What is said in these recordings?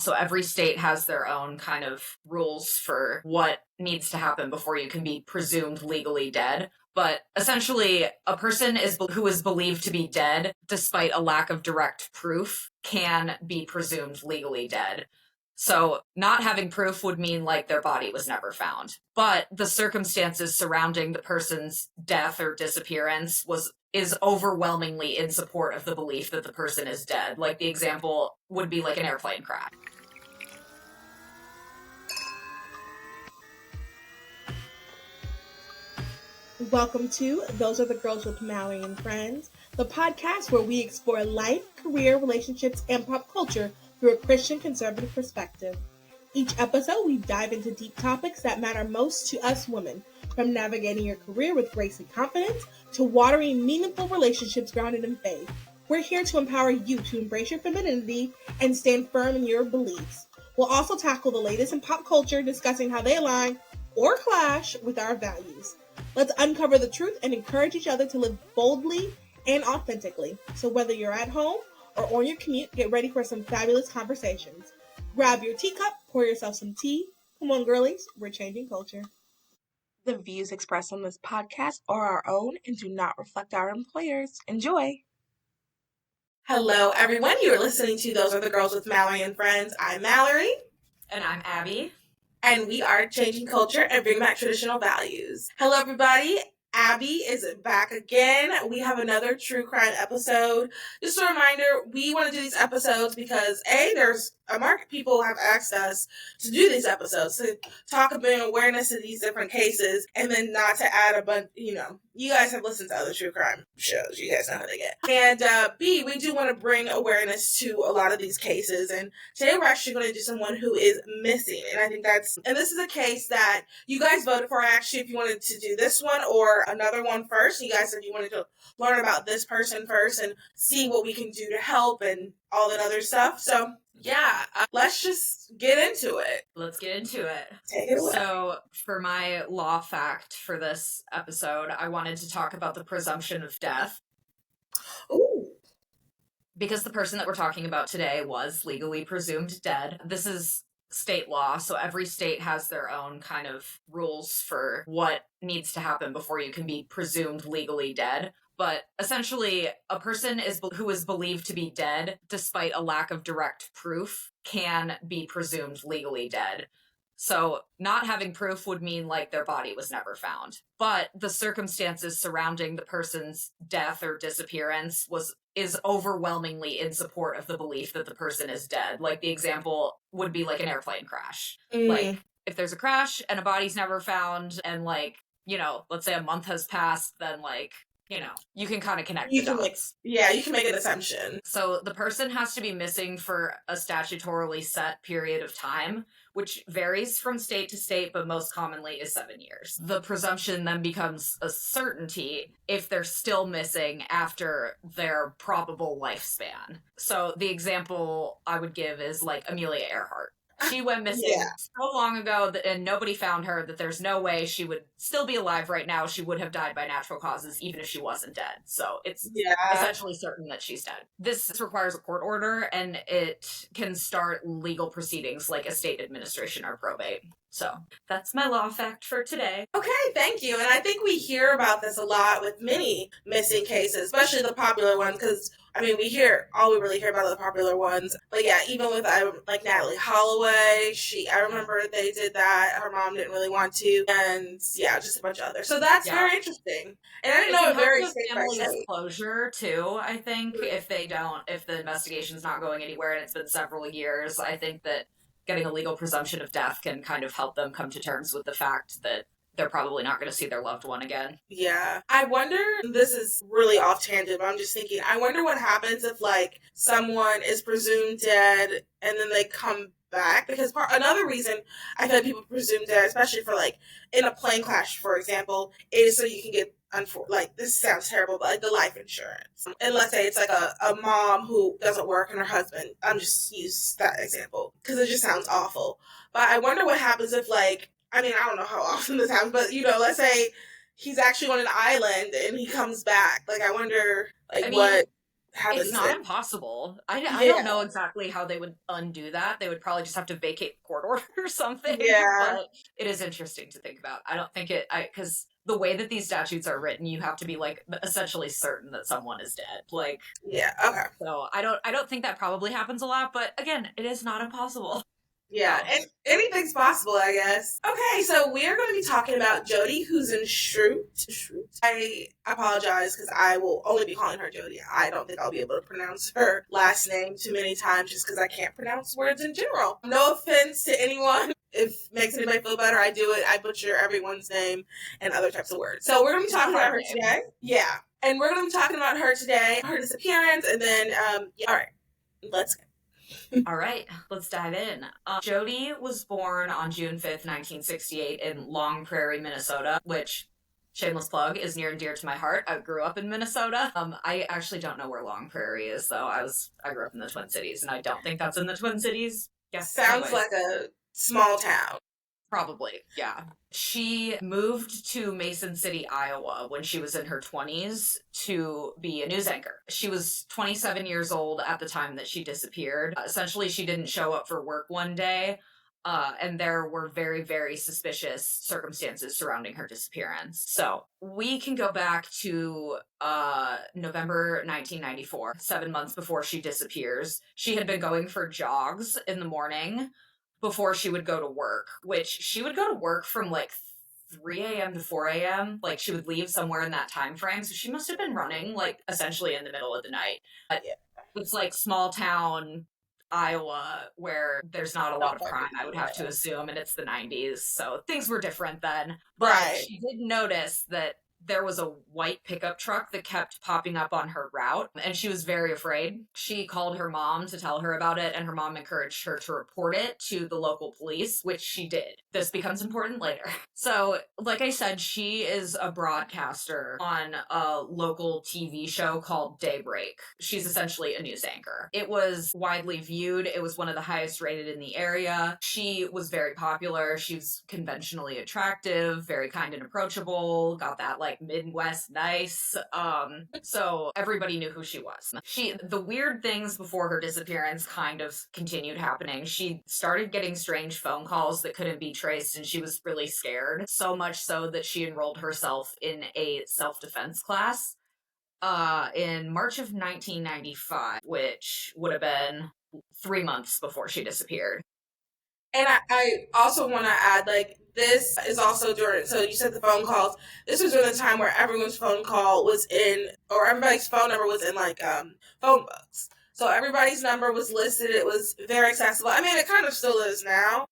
So every state has their own kind of rules for what needs to happen before you can be presumed legally dead. But essentially, a person who is believed to be dead, despite a lack of direct proof, can be presumed legally dead. So not having proof would mean like their body was never found. But the circumstances surrounding the person's death or disappearance is overwhelmingly in support of the belief that the person is dead. Like the example would be like an airplane crash. Welcome to Those Are the Girls with Mallory and Friends, the podcast where we explore life, career, relationships, and pop culture through a Christian conservative perspective. Each episode, we dive into deep topics that matter most to us women, from navigating your career with grace and confidence to watering meaningful relationships grounded in faith. We're here to empower you to embrace your femininity and stand firm in your beliefs. We'll also tackle the latest in pop culture, discussing how they align or clash with our values. Let's uncover the truth and encourage each other to live boldly and authentically. So whether you're at home or on your commute, get ready for some fabulous conversations. Grab your teacup, pour yourself some tea. Come on, girlies, we're changing culture. The views expressed on this podcast are our own and do not reflect our employers. Enjoy. Hello, everyone. You're listening to Those Are the Girls with Mallory and Friends. I'm Mallory. And I'm Abby. And we are changing culture and bringing back traditional values. Hello, everybody. Abby is back again. We have another true crime episode. Just a reminder, we want to do these episodes because there's a market people have asked us to do these episodes, to talk about awareness of these different cases, and then not to add a bunch, you guys have listened to other true crime shows. You guys know how they get. And B, we do want to bring awareness to a lot of these cases. And today we're actually going to do someone who is missing. And I think and this is a case that you guys voted for, actually, if you wanted to do this one or another one first. You guys said you wanted to learn about this person first and see what we can do to help and all that other stuff. So yeah, let's just get into it. Let's get into it. Take it away. So, for my law fact for this episode, I wanted to talk about the presumption of death. Ooh. Because the person that we're talking about today was legally presumed dead. This is state law, so every state has their own kind of rules for what needs to happen before you can be presumed legally dead. But essentially, a person who is believed to be dead, despite a lack of direct proof, can be presumed legally dead. So not having proof would mean like their body was never found. But the circumstances surrounding the person's death or disappearance is overwhelmingly in support of the belief that the person is dead. Like the example would be like an airplane crash. Like if there's a crash and a body's never found and like, let's say a month has passed, then like, you can kind of connect the dots. You can make an assumption. So the person has to be missing for a statutorily set period of time, which varies from state to state, but most commonly is 7 years. The presumption then becomes a certainty if they're still missing after their probable lifespan. So the example I would give is like Amelia Earhart. She went missing so long ago and nobody found her that there's no way she would still be alive right now. She would have died by natural causes even if she wasn't dead. So it's essentially certain that she's dead. This requires a court order and it can start legal proceedings like estate administration or probate. So that's my law fact for today. Okay, thank you. And I think we hear about this a lot with many missing cases, especially the popular ones, because we really hear about the popular ones. But yeah, even with like Natalie Holloway, I remember they did that. Her mom didn't really want to, and just a bunch of others. So that's very interesting. And I didn't know very family disclosure too. I think if the investigation's not going anywhere and it's been several years, I think that getting a legal presumption of death can kind of help them come to terms with the fact that they're probably not going to see their loved one again. Yeah. I wonder, this is really off tangent, but I'm just thinking, I wonder what happens if, like, someone is presumed dead and then they come back. Because another reason I've had people presumed dead, especially for, like, in a plane crash, for example, is so you can get, this sounds terrible, but, like, the life insurance. And let's say it's, like, a mom who doesn't work and her husband, I'm just use that example, because it just sounds awful. But I wonder what happens if, like, I don't know how often this happens, but, let's say he's actually on an island and he comes back. Like, I wonder, what... have It's this not thing. impossible. I don't Yeah. know exactly how they would undo that. They would probably just have to vacate the court order or something. Yeah. But it is interesting to think about. I don't think because the way that these statutes are written, you have to be like essentially certain that someone is dead. Like, Yeah. Okay. so I don't think that probably happens a lot. But again, it is not impossible. Yeah, So and anything's possible, I guess. Okay, so we're going to be talking about Jodi Huisentruit. I apologize because I will only be calling her Jodi. I don't think I'll be able to pronounce her last name too many times just because I can't pronounce words in general. No offense to anyone. If it makes anybody feel better, I do it. I butcher everyone's name and other types of words. So we're going to be talking about her today. Yeah, and we're going to be talking about her today, her disappearance, and then, all right, let's go. all right, let's dive in. Jodi was born on June 5th, 1968 in Long Prairie, Minnesota, which, shameless plug, is near and dear to my heart. I grew up in Minnesota. I actually don't know where Long Prairie is, though. I grew up in the Twin Cities, and I don't think that's in the Twin Cities. Yes, Sounds anyways. like a small town. Probably, yeah. She moved to Mason City, Iowa when she was in her 20s to be a news anchor. She was 27 years old at the time that she disappeared. Essentially, she didn't show up for work one day, and there were very, very suspicious circumstances surrounding her disappearance. So we can go back to November 1994, 7 months before she disappears. She had been going for jogs in the morning before she would go to work, which she would go to work from like 3 a.m. to 4 a.m. Like she would leave somewhere in that time frame. So she must have been running like essentially in the middle of the night. It's like small town Iowa where there's not a lot of crime, I would have to assume, and it's the 90s. So things were different then. But she did notice that there was a white pickup truck that kept popping up on her route, and she was very afraid. She called her mom to tell her about it, and her mom encouraged her to report it to the local police, which she did. This becomes important later. So, like I said, she is a broadcaster on a local TV show called Daybreak. She's essentially a news anchor. It was widely viewed. It was one of the highest rated in the area. She was very popular. She was conventionally attractive, very kind and approachable, got that like Midwest nice. So everybody knew who she was. The weird things before her disappearance kind of continued happening. She started getting strange phone calls that couldn't be traced, and she was really scared. So much so that she enrolled herself in a self-defense class in March of 1995, which would have been 3 months before she disappeared. And I also want to add, like, this is also during, so you said the phone calls. This was during the time where everyone's phone call was in, or everybody's phone number was in, like, phone books. So everybody's number was listed. It was very accessible. I mean, it kind of still is now.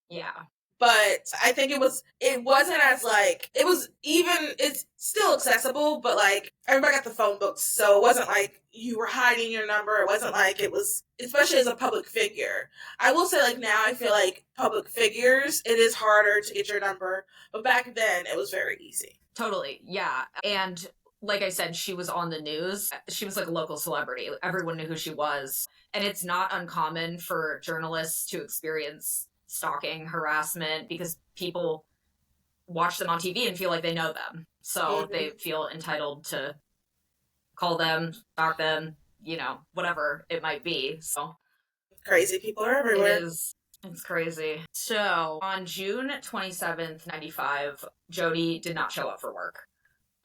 Yeah. But I think it wasn't as, like, it's still accessible, but, like, everybody got the phone books, so it wasn't like you were hiding your number. It wasn't like it was, especially as a public figure. I will say, like, now I feel like public figures, it is harder to get your number, but back then it was very easy. Totally, yeah. And like I said, she was on the news. She was like a local celebrity. Everyone knew who she was. And it's not uncommon for journalists to experience stalking, harassment, because people watch them on TV and feel like they know them. So they feel entitled to call them, stalk them, whatever it might be. So crazy people are everywhere. It's crazy. So on June 27th, 95, Jodi did not show up for work.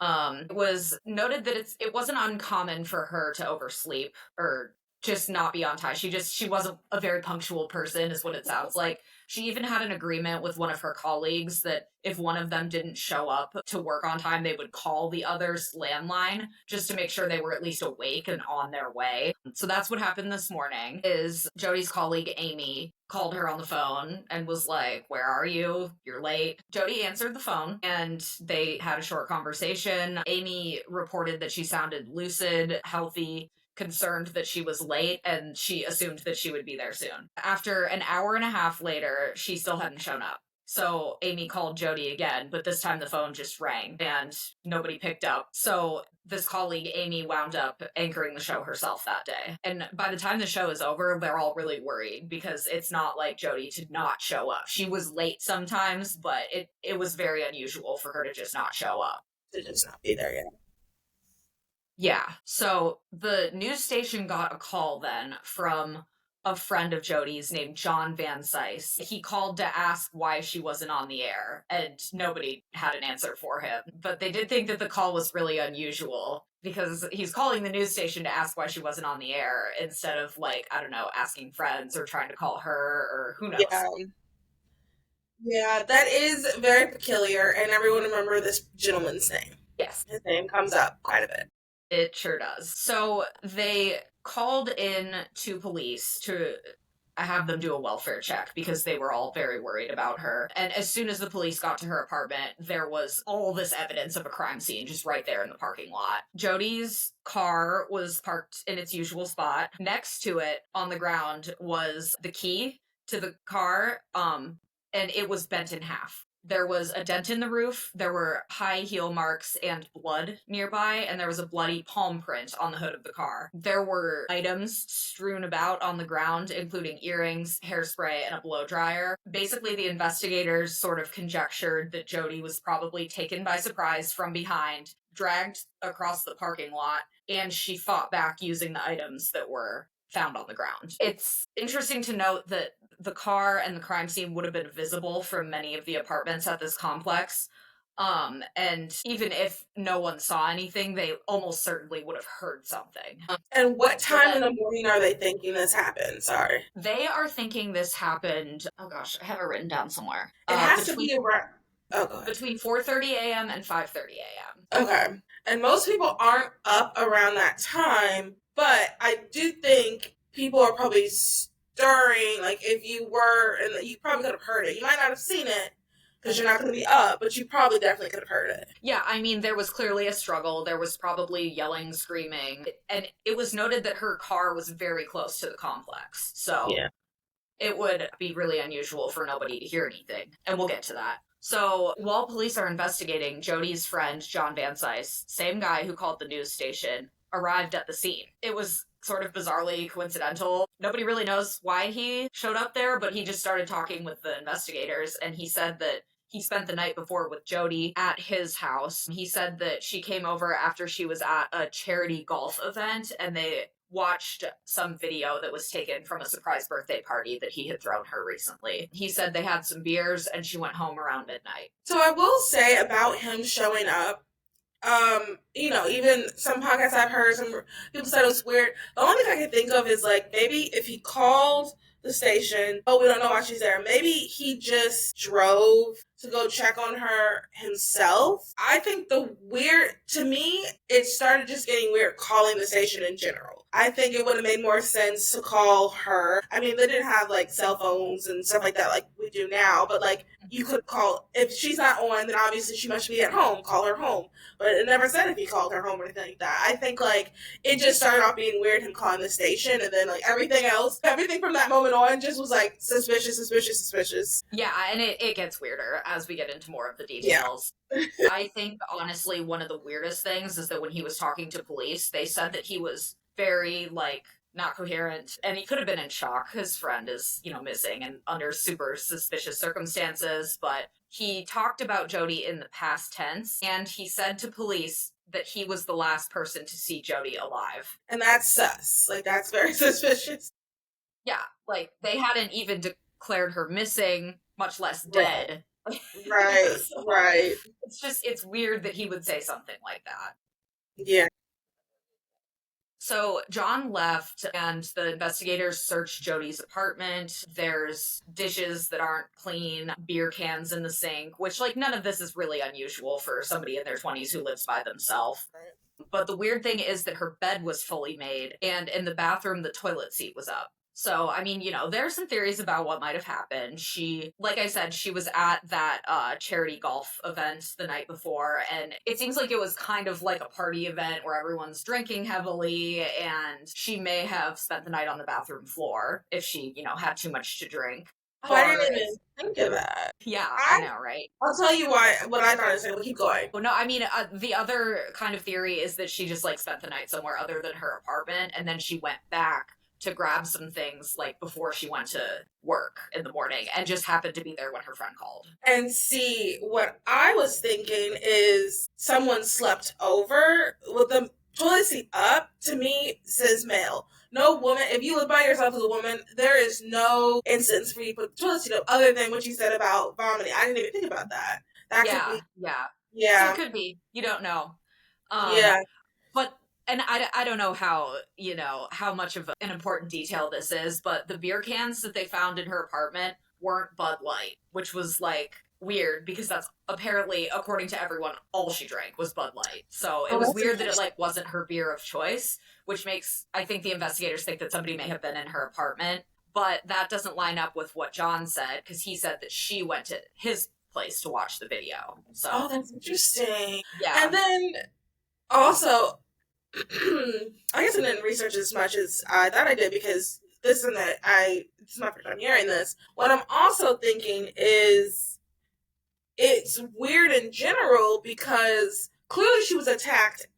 It was noted that it wasn't uncommon for her to oversleep or just not be on time. She wasn't a very punctual person, is what it sounds like. She even had an agreement with one of her colleagues that if one of them didn't show up to work on time, they would call the other's landline just to make sure they were at least awake and on their way. So that's what happened this morning, is Jodi's colleague, Amy, called her on the phone and was like, "Where are you? You're late." Jodi answered the phone and they had a short conversation. Amy reported that she sounded lucid, healthy, concerned that she was late, and she assumed that she would be there soon. After an hour and a half later, she still hadn't shown up. So Amy called Jodi again, but this time the phone just rang and nobody picked up. So this colleague, Amy, wound up anchoring the show herself that day. And by the time the show is over, they're all really worried because it's not like Jodi to not show up. She was late sometimes, but it was very unusual for her to just not show up. To just not be there yet. Yeah. So the news station got a call then from a friend of Jodie's named John Van Sice. He called to ask why she wasn't on the air, and nobody had an answer for him. But they did think that the call was really unusual because he's calling the news station to ask why she wasn't on the air instead of, like, I don't know, asking friends or trying to call her or who knows. Yeah. Yeah, that is very peculiar, and everyone remember this gentleman's name. Yes. His name comes up quite a bit. It sure does. So they called in to police to have them do a welfare check because they were all very worried about her. And as soon as the police got to her apartment, there was all this evidence of a crime scene just right there in the parking lot. Jodie's car was parked in its usual spot. Next to it on the ground was the key to the car, and it was bent in half. There was a dent in the roof, there were high heel marks and blood nearby, and there was a bloody palm print on the hood of the car. There were items strewn about on the ground, including earrings, hairspray, and a blow dryer. Basically, the investigators sort of conjectured that Jodie was probably taken by surprise from behind, dragged across the parking lot, and she fought back using the items that were found on the ground. It's interesting to note that the car and the crime scene would have been visible from many of the apartments at this complex. And even if no one saw anything, they almost certainly would have heard something. And what time in the morning are they thinking this happened? Sorry. They are thinking this happened, oh gosh, I have it written down somewhere. It has to be around... Oh, go ahead. Between 4:30 a.m. and 5:30 a.m. Okay. And most people aren't up around that time, but I do think people are probably stirring, like if you were, and you probably could have heard it. You might not have seen it because you're not going to be up, but you probably definitely could have heard it. Yeah, I mean, there was clearly a struggle. There was probably yelling, screaming, and it was noted that her car was very close to the complex. So yeah, it would be really unusual for nobody to hear anything, and we'll get to that. So while police are investigating, Jodie's friend, John Van Sice, same guy who called the news station, arrived at the scene. It was sort of bizarrely coincidental. Nobody really knows why he showed up there, but he just started talking with the investigators, and he said that he spent the night before with Jodie at his house. He said that she came over after she was at a charity golf event, and they watched some video that was taken from a surprise birthday party that he had thrown her recently. He said they had some beers, and she went home around midnight. So I will say about him showing up, you know, even some podcasts I've heard, some people said it was weird. The only thing I can think of is, like, maybe if he called the station, oh, we don't know why she's there. Maybe he just drove to go check on her himself. I think to me, it started just getting weird calling the station in general. I think it would have made more sense to call her. I mean, they didn't have, like, cell phones and stuff like that like we do now, but, like, you could call, if she's not on, then obviously she must be at home, call her home. But it never said if he called her home or anything like that. I think, like, it just started off being weird, him calling the station, and then, like, everything from that moment on just was, like, suspicious. Yeah, and it gets weirder as we get into more of the details. Yeah. I think, honestly, one of the weirdest things is that when he was talking to police, they said that he was very, like, not coherent, and he could have been in shock. His friend is, you know, missing and under super suspicious circumstances, but he talked about Jodie in the past tense, and he said to police that he was the last person to see Jodie alive. And that's sus. Like, that's very suspicious. Yeah, like, they hadn't even declared her missing, much less dead. Right, right. It's weird that he would say something like that. Yeah. So John left, and the investigators searched Jodie's apartment. There's dishes that aren't clean, beer cans in the sink, which, like, none of this is really unusual for somebody in their 20s who lives by themselves. Right. But the weird thing is that her bed was fully made, and in the bathroom, the toilet seat was up. So, I mean, you know, there's some theories about what might have happened. She, like I said, she was at that charity golf event the night before, and it seems like it was kind of like a party event where everyone's drinking heavily, and she may have spent the night on the bathroom floor if she, you know, had too much to drink. Oh, I didn't even think of that. Yeah, I know, right? I'll tell you what I thought I said. We'll keep going. Well, no, I mean, the other kind of theory is that she just, like, spent the night somewhere other than her apartment, and then she went back to grab some things, like, before she went to work in the morning, and just happened to be there when her friend called. And see, what I was thinking is someone slept over with them. toilet seat up, to me, says male. No woman, if you live by yourself as a woman, there is no instance for you to put the toilet seat up other than what you said about vomiting. I didn't even think about that. That could Yeah, be, yeah. So it yeah, could be. You don't know. Um, yeah. but and I don't know how, how much of an important detail this is, but the beer cans that they found in her apartment weren't Bud Light, which was like weird because that's apparently, according to everyone, all she drank was Bud Light. So it Oh, was that's weird that it interesting. like wasn't her beer of choice, which makes, I think, the investigators think that somebody may have been in her apartment. But that doesn't line up with what John said, because he said that she went to his place to watch the video. Oh, So that's interesting. And yeah. then also, I guess I didn't research as much as I thought I did because this is my first time hearing this. What I'm also thinking is it's weird in general because clearly she was attacked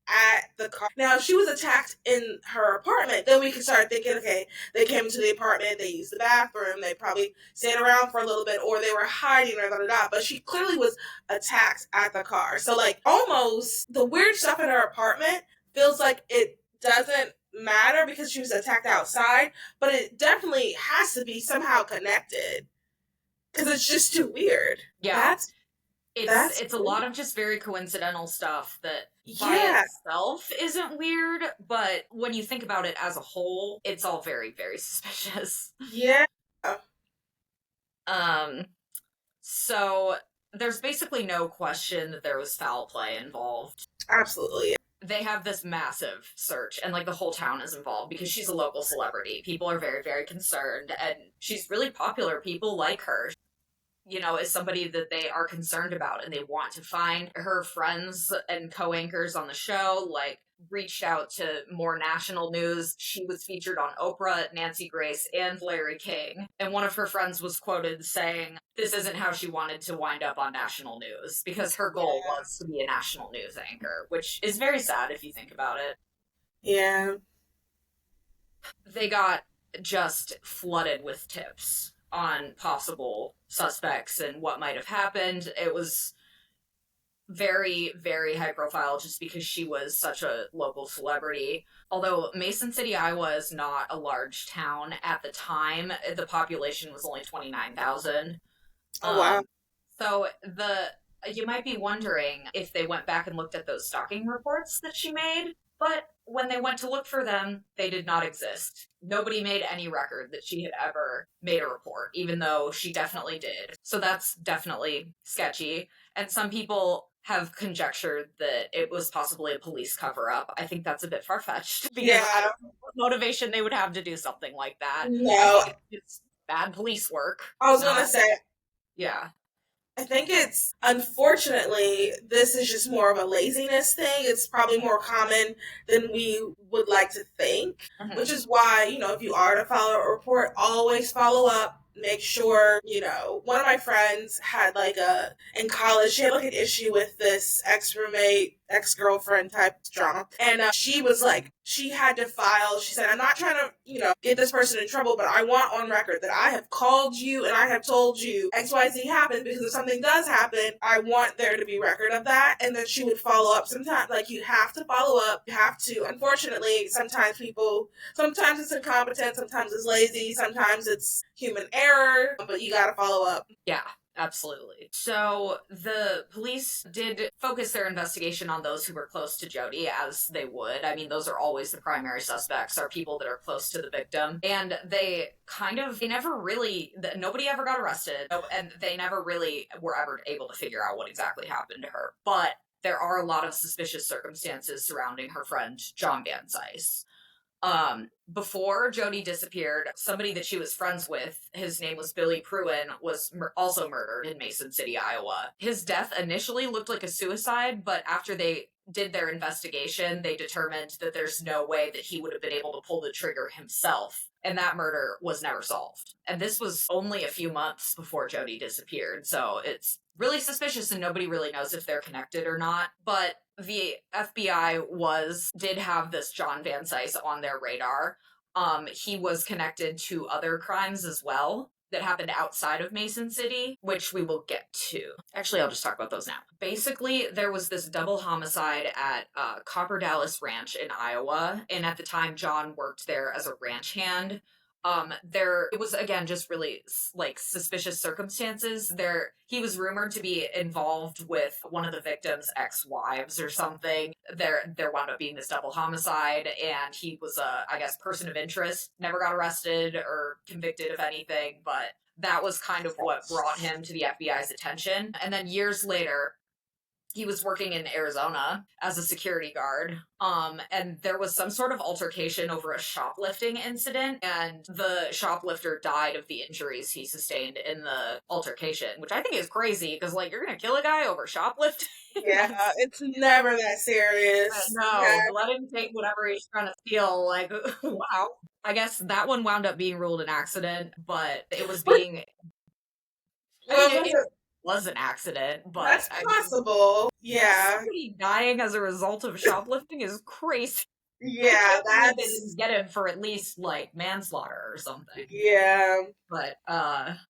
at the car. Now, if she was attacked in her apartment, then we can start thinking, okay, they came to the apartment, they used the bathroom, they probably stayed around for a little bit, or they were hiding, or da da da. But she clearly was attacked at the car. So, like, almost the weird stuff in her apartment feels like it doesn't matter because she was attacked outside, but it definitely has to be somehow connected because it's just too weird. Yeah. That's that's It's a lot of just very coincidental stuff that by yeah, itself isn't weird, but when you think about it as a whole, it's all very, very suspicious. yeah. Um, so there's basically no question that there was foul play involved. Absolutely. They have this massive search, and like the whole town is involved because she's a local celebrity. People are very, very concerned, and she's really popular. People like her. Is somebody that they are concerned about, and they want to find. Her friends and co-anchors on the show like reached out to more national news. She was featured on Oprah, Nancy Grace, and Larry King, and one of her friends was quoted saying this isn't how she wanted to wind up on national news, because her goal Yeah. was to be a national news anchor, which is very sad if you think about it. Yeah. They got just flooded with tips on possible suspects and what might have happened. It was very, very high profile just because she was such a local celebrity. Although Mason City, Iowa is not a large town at the time, the population was only 29,000. Oh wow. Um, so you might be wondering if they went back and looked at those stalking reports that she made, but when they went to look for them, they did not exist. Nobody made any record that she had ever made a report, even though she definitely did. So that's definitely sketchy. And some people have conjectured that it was possibly a police cover up. I think that's a bit far fetched because I Yeah. don't know what motivation they would have to do something like that. I No. think it's bad police work. I was gonna Not, say yeah. I think it's unfortunately this is just more of a laziness thing. It's probably more common than we would like to think, Mhm. which is why, if you are to follow a report, always follow up. Make sure, one of my friends had in college, she had like an issue with this ex roommate, ex girlfriend type drama. And she was like, she had to file. She said, I'm not trying to, get this person in trouble, but I want on record that I have called you and I have told you XYZ happened because if something does happen, I want there to be record of that. And then she would follow up. Sometimes, like, you have to follow up. You have to. Unfortunately, sometimes it's incompetent, sometimes it's lazy, sometimes it's human error, but you gotta follow up. Yeah, absolutely. So the police did focus their investigation on those who were close to Jodi, as they would. I mean, those are always the primary suspects, are people that are close to the victim. And they never really, nobody ever got arrested, and they never really were ever able to figure out what exactly happened to her. But there are a lot of suspicious circumstances surrounding her friend, John Van Zice. Before Jodi disappeared, somebody that she was friends with, his name was Billy Pruin, was also murdered in Mason City, Iowa. His death initially looked like a suicide, but after they did their investigation, they determined that there's no way that he would have been able to pull the trigger himself. And that murder was never solved. And this was only a few months before Jodi disappeared, so it's really suspicious and nobody really knows if they're connected or not. But the FBI did have this John Van Zice on their radar. He was connected to other crimes as well. that happened outside of Mason City, which we will get to. Actually, I'll just talk about those now. Basically, there was this double homicide at Copper Dallas Ranch in Iowa, and at the time, John worked there as a ranch hand. It was again just really like suspicious circumstances. He was rumored to be involved with one of the victims' ex-wives or something. There wound up being this double homicide, and he was I guess, person of interest. Never got arrested or convicted of anything, but that was kind of what brought him to the FBI's attention. And then years later, he was working in Arizona as a security guard. And there was some sort of altercation over a shoplifting incident, and the shoplifter died of the injuries he sustained in the altercation, which I think is crazy, because, like, you're gonna kill a guy over shoplifting? Yeah, it's never that serious. No, Yeah. let him take whatever he's trying to steal. Like, wow. I guess that one wound up being ruled an accident, but it was being... it was an accident, but... That's possible. Yeah. Somebody dying as a result of shoplifting is crazy. Yeah, they didn't get him for at least, like, manslaughter or something. Yeah. But,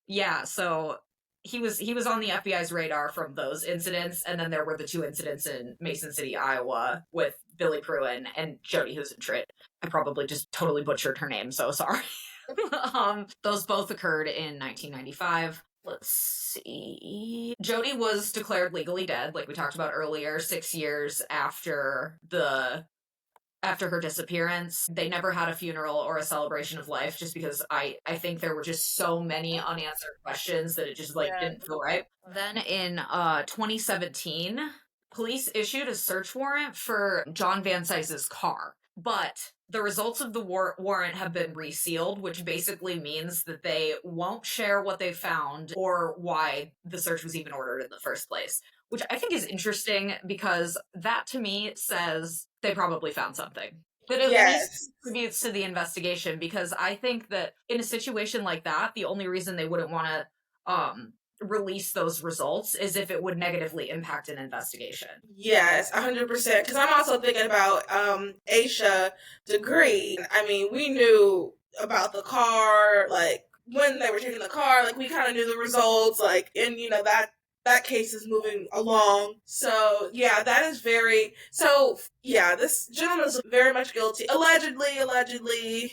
yeah, so he was on the FBI's radar from those incidents, and then there were the 2 incidents in Mason City, Iowa, with Billy Pruin and Jodi Huisentruit. I probably just totally butchered her name, so sorry. Those both occurred in 1995. Let's see. Jodi was declared legally dead, like we talked about earlier, 6 years after her disappearance. They never had a funeral or a celebration of life, just because I think there were just so many unanswered questions that it just didn't feel right. Then in 2017, police issued a search warrant for John Van Cise's car, but the results of the warrant have been resealed, which basically means that they won't share what they found or why the search was even ordered in the first place, which I think is interesting, because that to me says they probably found something. That at least contributes to the investigation, because I think that in a situation like that, the only reason they wouldn't want to release those results is if it would negatively impact an investigation. Yes, 100%. Because I'm also thinking about Aisha Degree. I mean, we knew about the car, like, when they were taking the car, like, we kind of knew the results, like, and, you know, that case is moving along. So, yeah, that is very... So, yeah, this gentleman is very much guilty. Allegedly. Allegedly.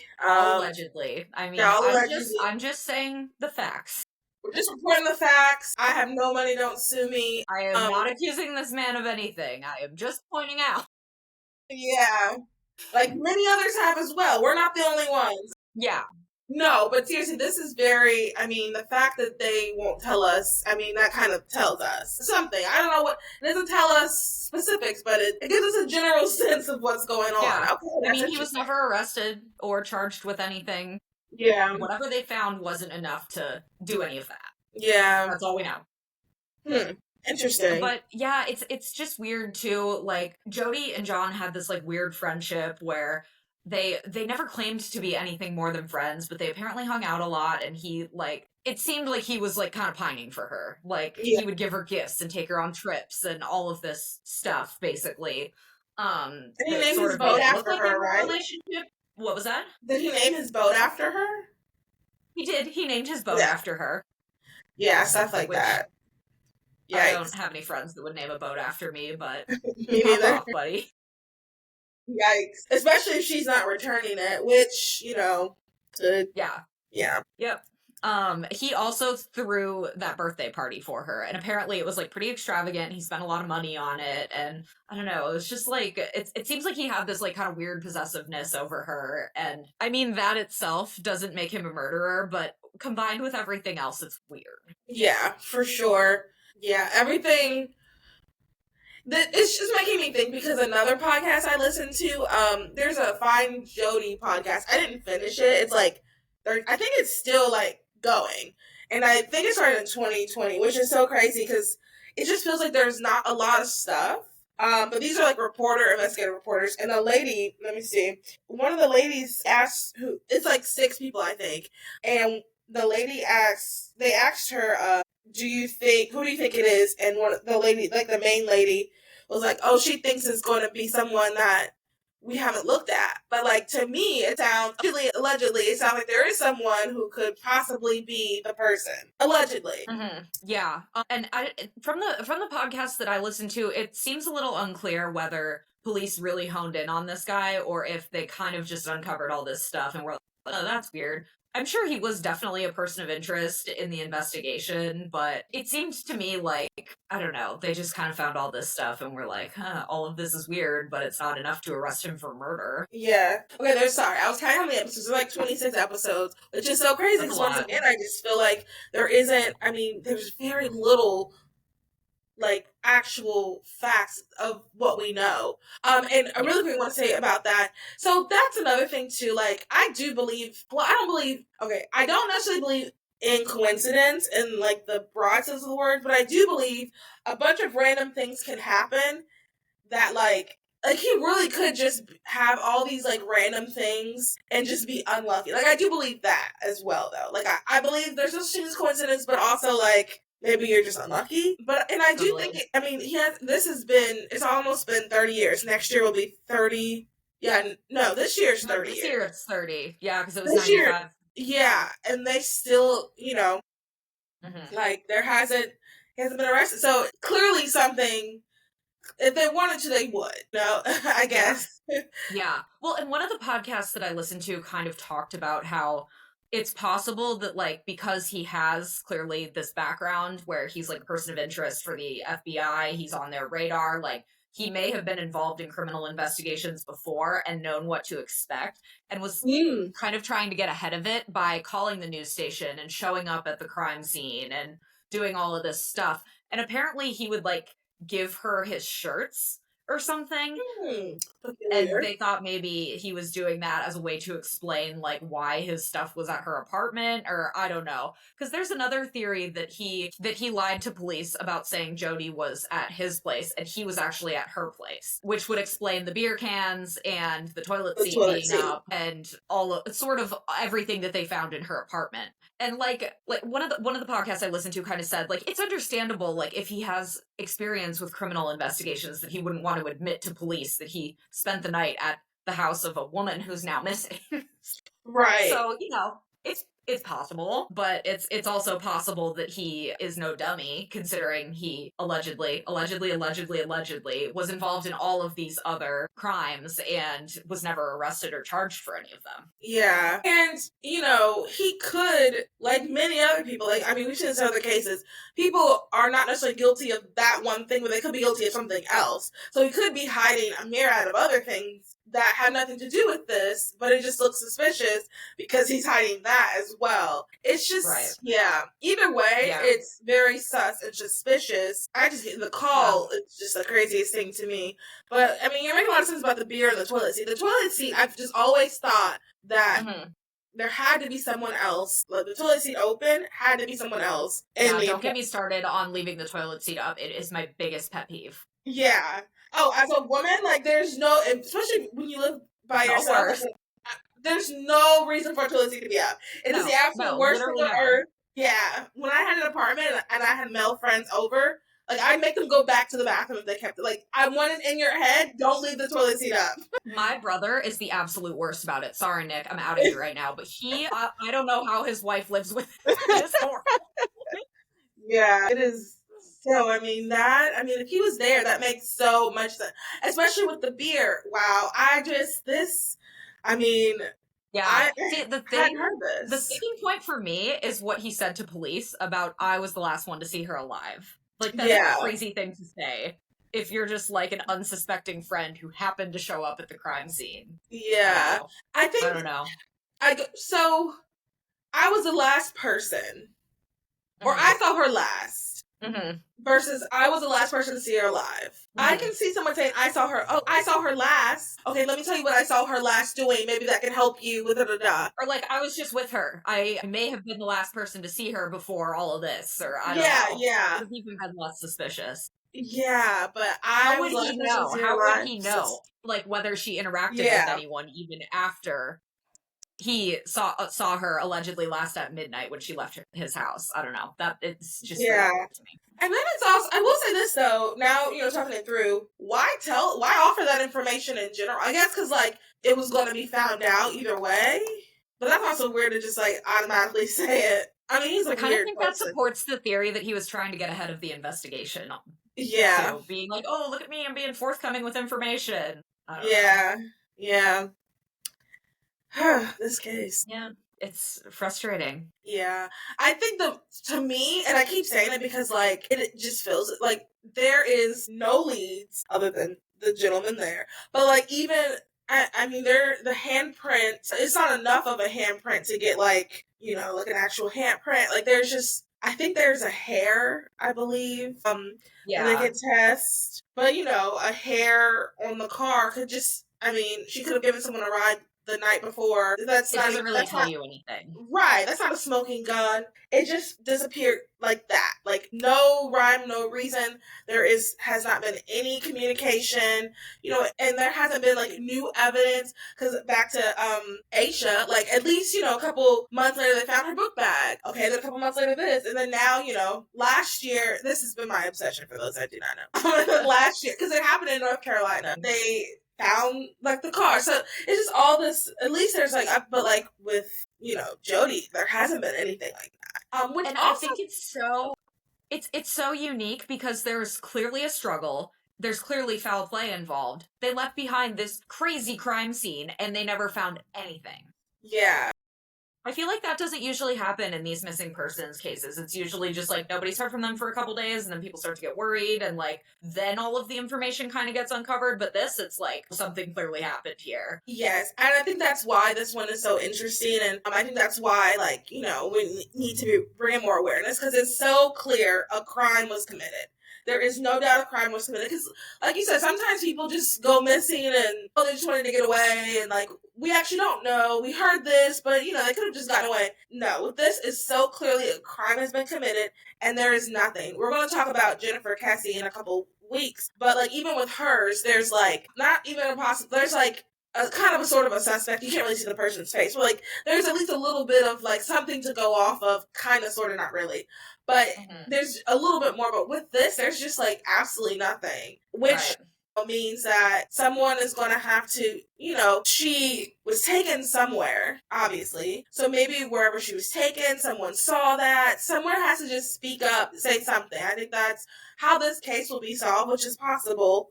I mean, I'm just saying the facts. We're just reporting the facts. I have no money, don't sue me. I am not accusing this man of anything. I am just pointing out. Yeah. Like many others have as well. We're not the only ones. Yeah. No, but seriously, this is very, I mean, the fact that they won't tell us, I mean, that kind of tells us something. I don't know what, it doesn't tell us specifics, but it gives us a general sense of what's going on. Yeah. Okay, I mean, he was never arrested or charged with anything. Yeah. Whatever they found wasn't enough to do any of that. Yeah. That's all we know. Interesting. But yeah, it's just weird too. Like, Jodi and John had this like weird friendship where they never claimed to be anything more than friends, but they apparently hung out a lot, and it seemed like he was like kind of pining for her. Like, he would give her gifts and take her on trips and all of this stuff, basically. And he named his boat after her, right? Relationship. What was that? Did he name his boat after her? He did. He named his boat after her. Yeah, stuff like that. Yeah, I don't have any friends that would name a boat after me, but me neither, off, buddy. Yikes! Especially if she's not returning it, which, you know, could. Yeah. Yep. He also threw that birthday party for her, and apparently it was like pretty extravagant. He spent a lot of money on it, and I don't know, it was just like, it seems like he had this like kind of weird possessiveness over her, and I mean, that itself doesn't make him a murderer, but combined with everything else, it's weird. Yeah, for sure. Yeah, everything. It's just making me think, because another podcast I listened to, there's a Find Jodi podcast. I didn't finish it. It's like, I think it's still like going, and I think it started in 2020, which is so crazy because it just feels like there's not a lot of stuff. But these are like investigative reporters, and the lady, let me see, one of the ladies asked, it's like 6 people, I think, and the lady they asked her, who do you think it is? And the lady, like the main lady, was like, oh, she thinks it's going to be someone that we haven't looked at. But like, to me, it sounds allegedly, it sounds like there is someone who could possibly be the person. Allegedly. Mm-hmm. Yeah. And from the podcast that I listened to, it seems a little unclear whether police really honed in on this guy or if they kind of just uncovered all this stuff and were like, oh, that's weird. I'm sure he was definitely a person of interest in the investigation, but it seemed to me like, I don't know, they just kind of found all this stuff and were like, huh, all of this is weird, but it's not enough to arrest him for murder. Yeah. Okay, sorry. I was counting how many episodes. There's like 26 episodes, which is so crazy because once again, I just feel like there's very little like actual facts of what we know. And I really quickly want to say about that. So that's another thing too. Like, I don't necessarily believe in coincidence in like the broad sense of the word, but I do believe a bunch of random things can happen that like he really could just have all these like random things and just be unlucky. Like, I do believe that as well though. Like, I believe there's no such thing as coincidence, but also like maybe you're just unlucky. And I do think it's almost been 30 years. Next year will be 30. Yeah, no, this year's 30 This year it's 30. Yeah, because it was this 95. Year, yeah, and they still, like he hasn't been arrested. So clearly something, if they wanted to, they would. No, I guess. Yeah. Well, and one of the podcasts that I listened to kind of talked about how it's possible that, like, because he has clearly this background where he's like a person of interest for the FBI, he's on their radar, like, he may have been involved in criminal investigations before and known what to expect and was kind of trying to get ahead of it by calling the news station and showing up at the crime scene and doing all of this stuff. And apparently he would, like, give her his shirts or something. And they thought maybe he was doing that as a way to explain like why his stuff was at her apartment, or I don't know. Because there's another theory that he lied to police about saying Jodie was at his place and he was actually at her place, which would explain the beer cans and the toilet seat being up and sort of everything that they found in her apartment. And like one of the podcasts I listened to kind of said, like, it's understandable, like, if he has experience with criminal investigations, that he wouldn't want to admit to police that he spent the night at the house of a woman who's now missing. Right. So, it's possible, but it's also possible that he is no dummy, considering he allegedly was involved in all of these other crimes and was never arrested or charged for any of them. Yeah. And, he could, like many other people, like, I mean, we've seen in other cases, people are not necessarily guilty of that one thing, but they could be guilty of something else. So he could be hiding a myriad of other things that have nothing to do with this, but it just looks suspicious because he's hiding that as well. It's just, yeah. Either way, it's very sus and suspicious. The call, it's just the craziest thing to me. But, I mean, you're making a lot of sense about the beer and the toilet seat. The toilet seat, I've just always thought that there had to be someone else. Like, the toilet seat open, had to be someone else. And don't get me started on leaving the toilet seat up. It is my biggest pet peeve. Yeah. Oh, as a woman, like, there's no, especially when you live by yourself, there's no reason for a toilet seat to be up. It is the absolute worst thing on earth. Yeah. When I had an apartment and I had male friends over, like, I'd make them go back to the bathroom if they kept it. Like, I want it in your head, don't leave the toilet seat up. My brother is the absolute worst about it. Sorry, Nick, I'm out of here right now. But I don't know how his wife lives with it. It's horrible. Yeah, it is. So, if he was there, that makes so much sense. Especially with the beer. Wow. Yeah. The sticking point for me is what he said to police about I was the last one to see her alive. Like, that's a crazy thing to say if you're just like an unsuspecting friend who happened to show up at the crime scene. Yeah. I don't know. So, I was the last person. Or I saw her last. Versus I was the last person to see her alive. I can see someone saying, I saw her last. Okay, let me tell you what I saw her last doing. Maybe that can help you with da-da-da. Or like, I was just with her. I may have been the last person to see her before all of this. Or I don't know. Yeah. It's even been less suspicious. Yeah, but How would he know? How would he know? Like, whether she interacted with anyone even after he saw her allegedly last at midnight when she left his house. I don't know. That it's just Yeah. really weird to me. And then it's also, I will say this though, now, talking it through, why offer that information in general? I guess because, like, it was going to be found out either way. But that's also weird to just, like, automatically say it. I mean, he's a weird I kind of think person. that supports the theory that he was trying to get ahead of the investigation. Yeah. So being like, oh, look at me, I'm being forthcoming with information. Yeah. Yeah. This case. Yeah. It's frustrating. Yeah. I think to me, and I keep saying it because, like, it just feels like there is no leads other than the gentleman there. But, like, even, I mean, the handprint, it's not enough of a handprint to get, like, like an actual handprint. Like, there's just, I think there's a hair, I believe. Yeah. And they can test. But, a hair on the car could just, I mean, she could have given someone a ride the night before. It doesn't really tell you anything. Right. That's not a smoking gun. It just disappeared like that. Like, no rhyme, no reason. There has not been any communication, and there hasn't been, like, new evidence. Because back to Aisha, like, at least, a couple months later, they found her book bag. Okay, then a couple months later, this. And then now, last year, this has been my obsession for those that do not know. Last year, because it happened in North Carolina. They found, like, the car. So it's just all this, at least there's, like, but, like, with, Jodie, there hasn't been anything like that. Which and also, I think it's so unique because there's clearly a struggle. There's clearly foul play involved. They left behind this crazy crime scene and they never found anything. Yeah. I feel like that doesn't usually happen in these missing persons cases. It's usually just, like, nobody's heard from them for a couple days, and then people start to get worried, and, like, then all of the information kind of gets uncovered. But this, it's like, something clearly happened here. Yes, and I think that's why this one is so interesting, and I think that's why, like, we need to bring more awareness, because it's so clear a crime was committed. There is no doubt a crime was committed, because, like you said, sometimes people just go missing and, they just wanted to get away, and, like, we actually don't know. We heard this, but, they could have just gotten away. No, with this, is so clearly a crime has been committed, and there is nothing. We're going to talk about Jennifer Cassie in a couple weeks, but, like, even with hers, there's, like, not even a possible, there's, like, a kind of a sort of a suspect. You can't really see the person's face, but, like, there's at least a little bit of, like, something to go off of, kind of, sort of, not really. But there's a little bit more. But with this, there's just, like, absolutely nothing, which means that someone is going to have to, she was taken somewhere, obviously. So maybe wherever she was taken, someone saw that. Someone has to just speak up, say something. I think that's how this case will be solved, which is possible.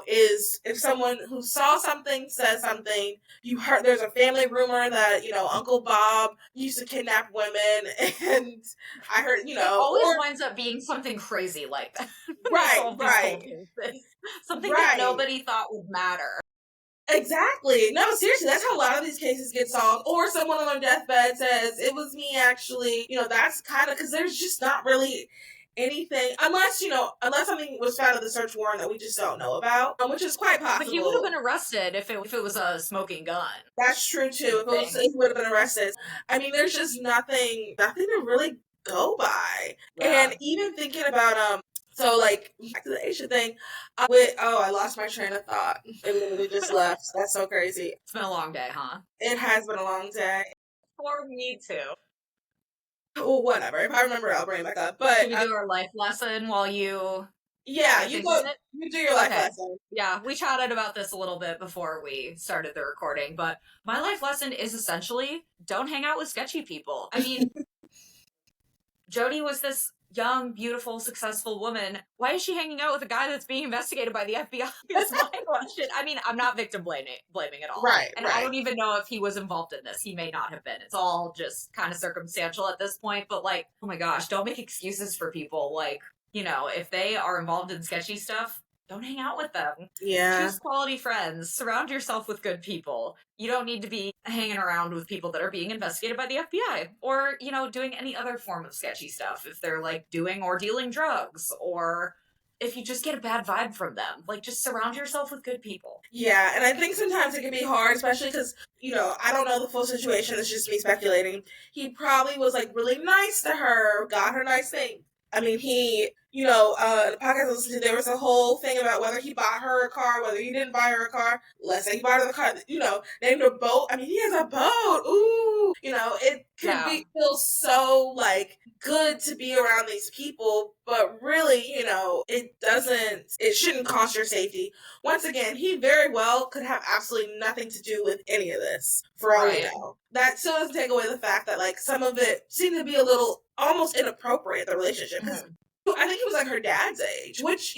Is if someone who saw something says something, you heard there's a family rumor that, Uncle Bob used to kidnap women, and I heard, it always winds up being something crazy like that. Right. Something that nobody thought would matter. Exactly. No, seriously, that's how a lot of these cases get solved. Or someone on their deathbed says, it was me, actually. That's kind of, because there's just not really anything, unless something was found in the search warrant that we just don't know about, which is quite possible. But he would have been arrested if it was a smoking gun. That's true too. He would have been arrested. I mean, there's just nothing to really go by. Yeah. And even thinking about so, like, back to the Aisha thing, I lost my train of thought. It literally just left. That's so crazy. It's been a long day, huh? It has been a long day. For me too. Well, whatever. If I remember, I'll bring it back up. But can we do our life lesson while you? Yeah, you do your life lesson. Yeah, we chatted about this a little bit before we started the recording, but my life lesson is essentially don't hang out with sketchy people. I mean, Jodie was this young, beautiful, successful woman. Why is she hanging out with a guy that's being investigated by the FBI? Is my question. I mean, I'm not victim blaming at all. Right. And I don't even know if he was involved in this. He may not have been. It's all just kind of circumstantial at this point. But, like, oh my gosh, don't make excuses for people. Like, if they are involved in sketchy stuff, don't hang out with them. Yeah. Choose quality friends. Surround yourself with good people. You don't need to be hanging around with people that are being investigated by the FBI or, doing any other form of sketchy stuff. If they're, like, doing or dealing drugs, or if you just get a bad vibe from them, like, just surround yourself with good people. Yeah. And I think sometimes it can be hard, especially because, I don't know the full situation. It's just me speculating. He probably was, like, really nice to her, got her nice things. I mean, the podcast I listened to, there was a whole thing about whether he bought her a car, whether he didn't buy her a car. Let's say he bought her the car, named her boat. I mean, he has a boat. Ooh, it could feel so like good to be around these people, but really, it shouldn't cost your safety. Once again, he very well could have absolutely nothing to do with any of this, for all we know. That still doesn't take away the fact that, like, some of it seemed to be a little almost inappropriate, the relationship. Because I think he was like her dad's age, which,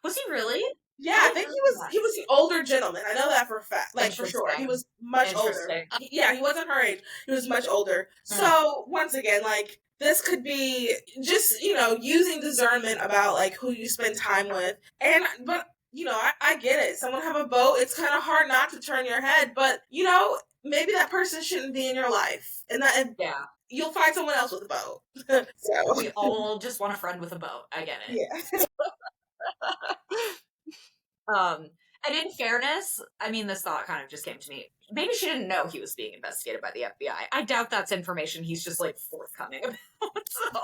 Was he really? Yeah, I think he was an older gentleman. I know that for a fact, like, for sure. He was much older. Yeah, he wasn't her age. He was much older. So, once again, like, this could be just, using discernment about, like, who you spend time with. But, I get it. Someone have a boat. It's kind of hard not to turn your head. But, maybe that person shouldn't be in your life. And you'll find someone else with a boat. So. We all just want a friend with a boat. I get it. Yeah. And in fairness, I mean, this thought kind of just came to me. Maybe she didn't know he was being investigated by the FBI. I doubt that's information he's just, like, forthcoming about. So,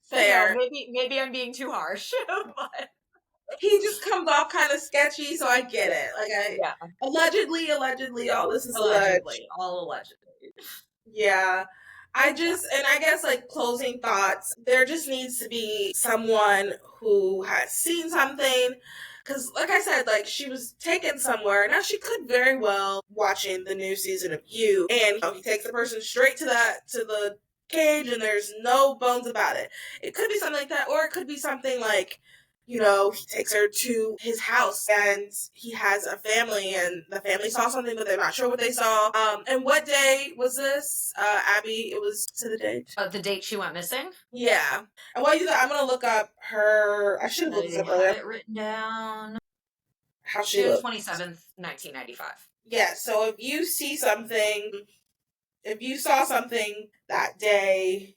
Fair. Maybe I'm being too harsh, but he just comes off kind of sketchy, so I get it. Like, allegedly, all this is allegedly. All allegedly. Yeah. I guess, like, closing thoughts, there just needs to be someone who has seen something. Because, like I said, like, she was taken somewhere. Now, she could very well watching the new season of You, and he takes the person straight to the cage, and there's no bones about it. It could be something like that, or it could be something like, he takes her to his house, and he has a family, and the family saw something, but they're not sure what they saw. And what day was this, Abby? It was to the date. The date she went missing? Yeah. And while you do that, I'm going to look up her... I should have looked this up earlier. I have it written down. How she June looked. 27th, 1995. Yeah, so if you saw something that day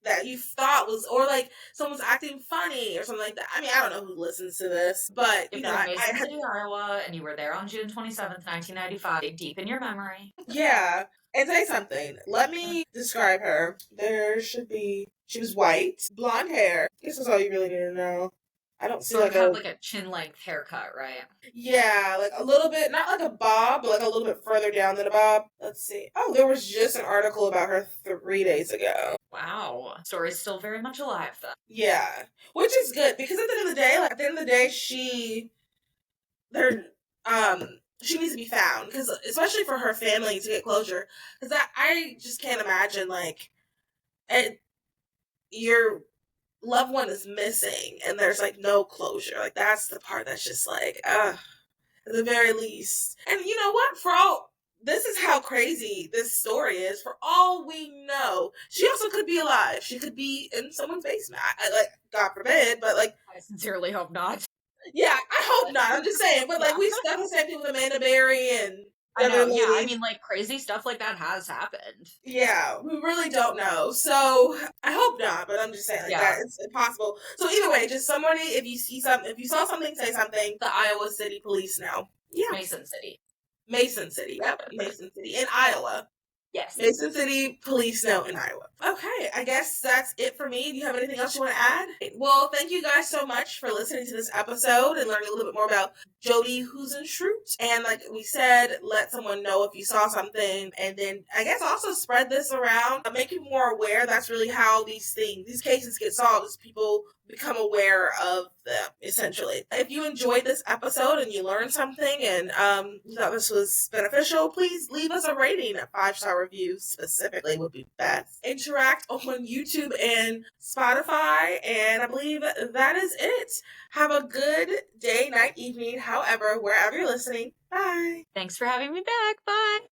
that you thought was, or like someone's acting funny or something like that. I mean, I don't know who listens to this, but if you're in Mason City, Iowa, and you were there on June 27th, 1995, dig deep in your memory. Yeah, and say something. Let me describe her. She was white, blonde hair. I guess that's all you really need to know. I don't see like a chin-length haircut, right? Yeah, like a little bit, not like a bob, but like a little bit further down than a bob. Let's see. Oh, there was just an article about her 3 days ago. Wow. Story's still very much alive, though. Yeah. Which is good, because at the end of the day, she needs to be found, because especially for her family to get closure, because I just can't imagine, like, your loved one is missing and there's like no closure. Like, that's the part that's just like, at the very least. And you know what? This is how crazy this story is. For all we know, she also could be alive. She could be in someone's basement. Like, God forbid, but like, I sincerely hope not. Yeah, I hope not. I'm just saying, but like, we stuff the same thing with Amanda Berry and I know, yeah, I mean, like, crazy stuff like that has happened. Yeah, we really don't know. So, I hope not, but I'm just saying, like, that it's impossible. So, either way, just somebody, if you saw something, say something. The Iowa City Police know. Yeah. Mason City. Yep, Mason City. In Iowa. Yes. Mason City Police know in Iowa. Okay, I guess that's it for me. Do you have anything else you want to add? Well, thank you guys so much for listening to this episode and learning a little bit more about Jodi Huisentruit. And like we said, let someone know if you saw something, and then I guess also spread this around, make people more aware. That's really how these cases get solved, is people become aware of them, essentially. If you enjoyed this episode and you learned something and you thought this was beneficial, please leave us a rating. A 5-star review specifically would be best. Interact on YouTube and Spotify, and I believe that is it. Have a good day, night, evening, however, wherever you're listening. Bye. Thanks for having me back. Bye.